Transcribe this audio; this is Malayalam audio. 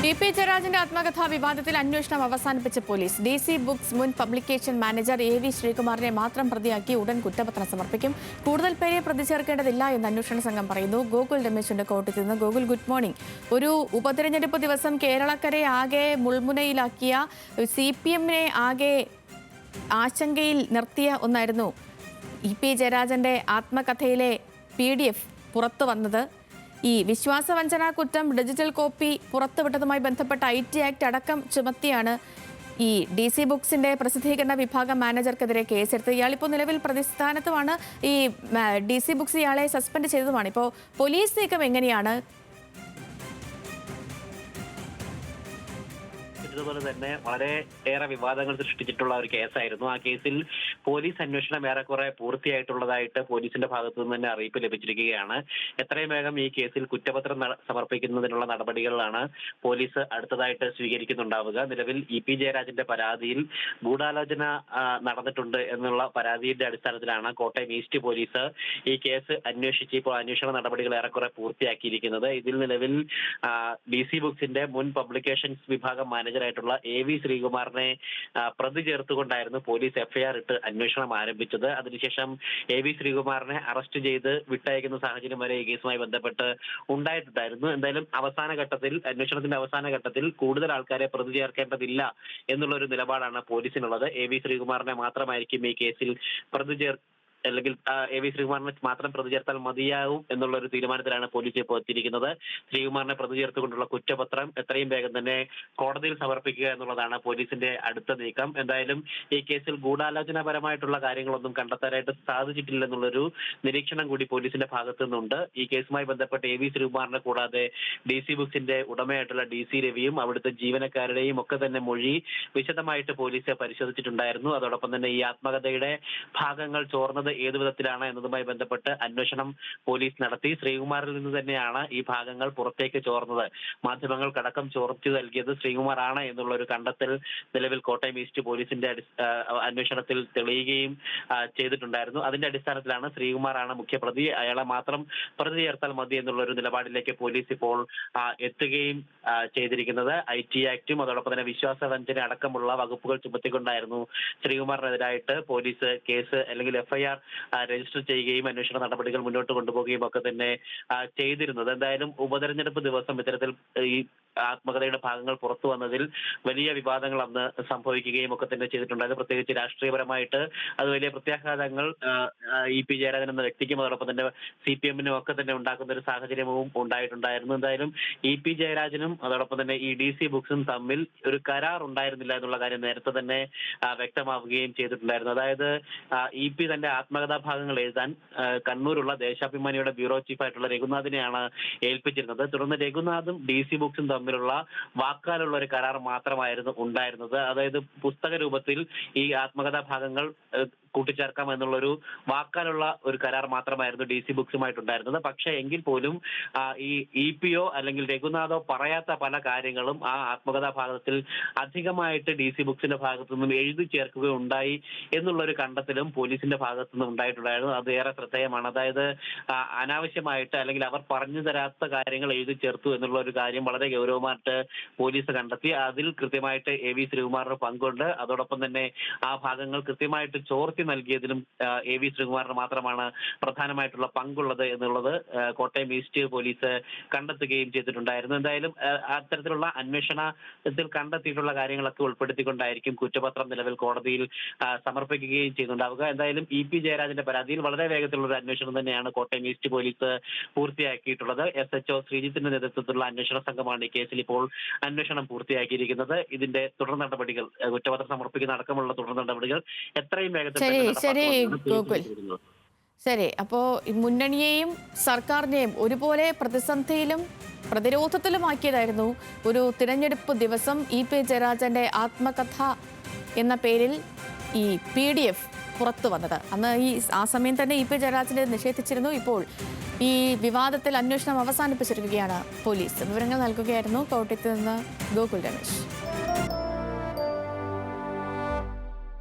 പി ജയരാജന്റെ ആത്മകഥാ വിവാദത്തിൽ അന്വേഷണം അവസാനിപ്പിച്ച പോലീസ്. DC ബുക്സ് മുൻ പബ്ലിക്കേഷൻ മാനേജർ AV ശ്രീകുമാറിനെ മാത്രം പ്രതിയാക്കി ഉടൻ കുറ്റപത്രം സമർപ്പിക്കും. കൂടുതൽ പേരെ പ്രതി ചേർക്കേണ്ടതില്ല എന്ന് അന്വേഷണ സംഘം പറയുന്നു. ഗോകുൽ രമേശിന്റെ കോട്ടയത്ത് നിന്ന്. Gokul, good morning. ഒരു ഉപതെരഞ്ഞെടുപ്പ് ദിവസം കേരളക്കരെ ആകെ മുൾമുനയിലാക്കിയ CPM-നെ ആകെ ആശങ്കയിൽ നിർത്തിയ ഒന്നായിരുന്നു പി ജയരാജന്റെ ആത്മകഥയിലെ PDF പുറത്തു വന്നത്. ഈ വിശ്വാസവഞ്ചന കുറ്റം ഡിജിറ്റൽ കോപ്പി പുറത്തുവിട്ടതുമായി ബന്ധപ്പെട്ട IT ആക്ട് അടക്കം ചുമത്തിയാണ് ഈ DC ബുക്സിന്റെ പ്രസിദ്ധീകരണ വിഭാഗം മാനേജർക്കെതിരെ കേസെടുത്തത്. ഇയാളിപ്പോൾ നിലവിൽ പ്രതിസ്ഥാനത്തുമാണ്. ഈ DC ബുക്സ് ഇയാളെ സസ്പെൻഡ് ചെയ്തതുമാണ്. ഇപ്പോൾ പോലീസ് നീക്കം എങ്ങനെയാണ്? പോലെ തന്നെ വളരെ ഏറെ വിവാദങ്ങൾ സൃഷ്ടിച്ചിട്ടുള്ള ഒരു കേസായിരുന്നു. ആ കേസിൽ പോലീസ് അന്വേഷണം ഏറെക്കുറെ പൂർത്തിയായിട്ടുള്ളതായിട്ട് പോലീസിന്റെ ഭാഗത്തു നിന്ന് തന്നെ അറിയിപ്പ് ലഭിച്ചിരിക്കുകയാണ്. എത്രയും വേഗം ഈ കേസിൽ കുറ്റപത്രം സമർപ്പിക്കുന്നതിനുള്ള നടപടികളാണ് പോലീസ് അടുത്തതായിട്ട് സ്വീകരിക്കുന്നുണ്ടാവുക. നിലവിൽ പി ജയരാജന്റെ പരാതിയിൽ ഗൂഢാലോചന നടന്നിട്ടുണ്ട് എന്നുള്ള പരാതിയുടെ അടിസ്ഥാനത്തിലാണ് കോട്ടയം ഈസ്റ്റ് പോലീസ് ഈ കേസ് അന്വേഷിച്ച് ഇപ്പോൾ അന്വേഷണ നടപടികൾ ഏറെക്കുറെ പൂർത്തിയാക്കിയിരിക്കുന്നത്. ഇതിൽ നിലവിൽ DC ബുക്സിന്റെ മുൻ പബ്ലിക്കേഷൻസ് വിഭാഗം മാനേജർ ായിട്ടുള്ള AV ശ്രീകുമാറിനെ പ്രതി ചേർത്തുകൊണ്ടായിരുന്നു പോലീസ് FIR ഇട്ട് അന്വേഷണം ആരംഭിച്ചത്. അതിനുശേഷം AV ശ്രീകുമാറിനെ അറസ്റ്റ് ചെയ്ത് വിട്ടയക്കുന്ന സാഹചര്യം വരെ ഈ കേസുമായി ബന്ധപ്പെട്ട് ഉണ്ടായിട്ടുണ്ടായിരുന്നു. എന്തായാലും അന്വേഷണത്തിന്റെ അവസാന ഘട്ടത്തിൽ കൂടുതൽ ആൾക്കാരെ പ്രതി ചേർക്കേണ്ടതില്ല എന്നുള്ള ഒരു നിലപാടാണ് പോലീസിനുള്ളത്. AV ശ്രീകുമാറിനെ മാത്രമായിരിക്കും ഈ കേസിൽ അല്ലെങ്കിൽ AV ശ്രീകുമാറിനെ മാത്രം പ്രതി ചേർത്താൽ മതിയാവും എന്നുള്ള ഒരു തീരുമാനത്തിലാണ് പോലീസ് ഇപ്പോൾ എത്തിയിരിക്കുന്നത്. ശ്രീകുമാറിനെ പ്രതി ചേർത്തുകൊണ്ടുള്ള കുറ്റപത്രം എത്രയും വേഗം തന്നെ കോടതിയിൽ സമർപ്പിക്കുക എന്നുള്ളതാണ് പോലീസിന്റെ അടുത്ത നീക്കം. എന്തായാലും ഈ കേസിൽ ഗൂഢാലോചനാപരമായിട്ടുള്ള കാര്യങ്ങളൊന്നും കണ്ടെത്താനായിട്ട് സാധിച്ചിട്ടില്ലെന്നുള്ളൊരു നിരീക്ഷണം കൂടി പോലീസിന്റെ ഭാഗത്തു നിന്നുണ്ട്. ഈ കേസുമായി ബന്ധപ്പെട്ട് AV ശ്രീകുമാറിനെ കൂടാതെ DC ബുക്സിന്റെ ഉടമയായിട്ടുള്ള DC രവിയും അവിടുത്തെ ജീവനക്കാരുടെയും ഒക്കെ തന്നെ മൊഴി വിശദമായിട്ട് പോലീസ് പരിശോധിച്ചിട്ടുണ്ടായിരുന്നു. അതോടൊപ്പം തന്നെ ഈ ആത്മകഥയുടെ ഭാഗങ്ങൾ ചോർന്നത് ഏതു വിധത്തിലാണ് എന്നതുമായി ബന്ധപ്പെട്ട് അന്വേഷണം പോലീസ് നടത്തി. ശ്രീകുമാറിൽ നിന്ന് തന്നെയാണ് ഈ ഭാഗങ്ങൾ പുറത്തേക്ക് ചോർന്നത്. മാധ്യമങ്ങൾക്കടക്കം ചോർത്തി നൽകിയത് ശ്രീകുമാർ ആണ് എന്നുള്ള ഒരു കണ്ടെത്തൽ നിലവിൽ കോട്ടയം ഈസ്റ്റ് പോലീസിന്റെ അന്വേഷണത്തിൽ തെളിയുകയും ചെയ്തിട്ടുണ്ടായിരുന്നു. അതിന്റെ അടിസ്ഥാനത്തിലാണ് ശ്രീകുമാറാണ് മുഖ്യപ്രതി, അയാളെ മാത്രം പ്രതി ചേർത്താൽ മതി എന്നുള്ള ഒരു നിലപാടിലേക്ക് പോലീസ് ഇപ്പോൾ എത്തുകയും ചെയ്തിരിക്കുന്നത്. IT ആക്ടും അതോടൊപ്പം തന്നെ വിശ്വാസവഞ്ചന അടക്കമുള്ള വകുപ്പുകൾ ചുമത്തിക്കൊണ്ടായിരുന്നു ശ്രീകുമാറിനെതിരായിട്ട് പോലീസ് കേസ് അല്ലെങ്കിൽ FIR രജിസ്റ്റർ ചെയ്യുകയും അന്വേഷണ നടപടികൾ മുന്നോട്ട് കൊണ്ടുപോവുകയും ഒക്കെ തന്നെ ചെയ്തിരുന്നത്. എന്തായാലും ഉപതെരഞ്ഞെടുപ്പ് ദിവസം ഇത്തരത്തിൽ ഈ ആത്മകഥയുടെ ഭാഗങ്ങൾ പുറത്തു വന്നതിൽ വലിയ വിവാദങ്ങൾ അന്ന് സംഭവിക്കുകയും ഒക്കെ തന്നെ ചെയ്തിട്ടുണ്ടായിരുന്നു. പ്രത്യേകിച്ച് രാഷ്ട്രീയപരമായിട്ട് അത് വലിയ പ്രത്യാഘാതങ്ങൾ പി ജയരാജൻ എന്ന വ്യക്തിക്കും അതോടൊപ്പം തന്നെ CPM-നും ഒക്കെ തന്നെ ഉണ്ടാക്കുന്ന ഒരു സാഹചര്യവും ഉണ്ടായിട്ടുണ്ടായിരുന്നു. എന്തായാലും പി ജയരാജനും അതോടൊപ്പം തന്നെ ഈ DC ബുക്സും തമ്മിൽ ഒരു കരാർ ഉണ്ടായിരുന്നില്ല എന്നുള്ള കാര്യം നേരത്തെ തന്നെ വ്യക്തമാവുകയും ചെയ്തിട്ടുണ്ടായിരുന്നു. അതായത് പി തന്റെ ആത്മകഥാ ഭാഗങ്ങൾ എഴുതാൻ കണ്ണൂരുള്ള ദേശാഭിമാനിയുടെ ബ്യൂറോ ചീഫ് ആയിട്ടുള്ള രഘുനാഥിനെയാണ് ഏൽപ്പിച്ചിരുന്നത്. തുടർന്ന് രഘുനാഥും DC ബുക്സും തമ്മിലുള്ള വാക്കാലുള്ള ഒരു കരാർ മാത്രമായിരുന്നു ഉണ്ടായിരുന്നത്. അതായത് പുസ്തക രൂപത്തിൽ ഈ ആത്മകഥാ ഭാഗങ്ങൾ കൂട്ടിച്ചേർക്കാം എന്നുള്ളൊരു വാക്കാലുള്ള ഒരു കരാർ മാത്രമായിരുന്നു DC ബുക്സുമായിട്ടുണ്ടായിരുന്നത്. പക്ഷേ എങ്കിൽ പോലും ഈ PO അല്ലെങ്കിൽ രഘുനാഥോ പറയാത്ത പല കാര്യങ്ങളും ആ ആത്മകഥാ ഭാഗത്തിൽ അധികമായിട്ട് DC ബുക്സിന്റെ ഭാഗത്തു നിന്നും എഴുതി ചേർക്കുകയുണ്ടായി എന്നുള്ളൊരു കണ്ടെത്തലും പോലീസിന്റെ ഭാഗത്തു നിന്നും ഉണ്ടായിട്ടുണ്ടായിരുന്നു. അത് ഏറെ ശ്രദ്ധേയമാണ്. അതായത് അനാവശ്യമായിട്ട് അല്ലെങ്കിൽ അവർ പറഞ്ഞു തരാത്ത കാര്യങ്ങൾ എഴുതി ചേർത്തു എന്നുള്ള ഒരു കാര്യം വളരെ ഗൗരവമായിട്ട് പോലീസ് കണ്ടെത്തി. അതിൽ കൃത്യമായിട്ട് AV ശ്രീകുമാറിന് പങ്കുണ്ട്. അതോടൊപ്പം തന്നെ ആ ഭാഗങ്ങൾ കൃത്യമായിട്ട് ചോർത്തി നൽകിയതിലും AV ശ്രീകുമാറിന് മാത്രമാണ് പ്രധാനമായിട്ടുള്ള പങ്കുള്ളത് എന്നുള്ളത് കോട്ടയം ഈസ്റ്റ് പോലീസ് കണ്ടെത്തുകയും ചെയ്തിട്ടുണ്ടായിരുന്നു. എന്തായാലും അത്തരത്തിലുള്ള അന്വേഷണത്തിൽ കണ്ടെത്തിയിട്ടുള്ള കാര്യങ്ങളൊക്കെ ഉൾപ്പെടുത്തിക്കൊണ്ടായിരിക്കും കുറ്റപത്രം നിലവിൽ കോടതിയിൽ സമർപ്പിക്കുകയും ചെയ്യുന്നുണ്ടാവുക. എന്തായാലും പി ജയരാജന്റെ പരാതിയിൽ വളരെ വേഗത്തിലുള്ള ഒരു അന്വേഷണം തന്നെയാണ് കോട്ടയം ഈസ്റ്റ് പോലീസ് പൂർത്തിയാക്കിയിട്ടുള്ളത്. SHO ശ്രീജിത്തിന്റെ നേതൃത്വത്തിലുള്ള അന്വേഷണ സംഘമാണ് ഈ കേസിൽ ഇപ്പോൾ അന്വേഷണം പൂർത്തിയാക്കിയിരിക്കുന്നത്. ഇതിന്റെ തുടർ നടപടികൾ കുറ്റപത്രം സമർപ്പിക്കുന്ന അടക്കമുള്ള തുടർ നടപടികൾ എത്രയും വേഗത്തിൽ ശരി. അപ്പോ മുന്നണിയെയും സർക്കാരിനെയും ഒരുപോലെ പ്രതിസന്ധിയിലും പ്രതിരോധത്തിലുമാക്കിയതായിരുന്നു ഒരു തിരഞ്ഞെടുപ്പ് ദിവസം പി ജയരാജന്റെ ആത്മകഥ എന്ന പേരിൽ ഈ PDF പുറത്തു വന്നത്. അന്ന് ആ സമയം തന്നെ പി ജയരാജനെ നിഷേധിച്ചിരുന്നു. ഇപ്പോൾ ഈ വിവാദത്തിൽ അന്വേഷണം അവസാനിപ്പിച്ചിരിക്കുകയാണ് പോലീസ്. വിവരങ്ങൾ നൽകുകയായിരുന്നു കോട്ടയത്ത് നിന്ന് ഗോകുൽ രമേശ്.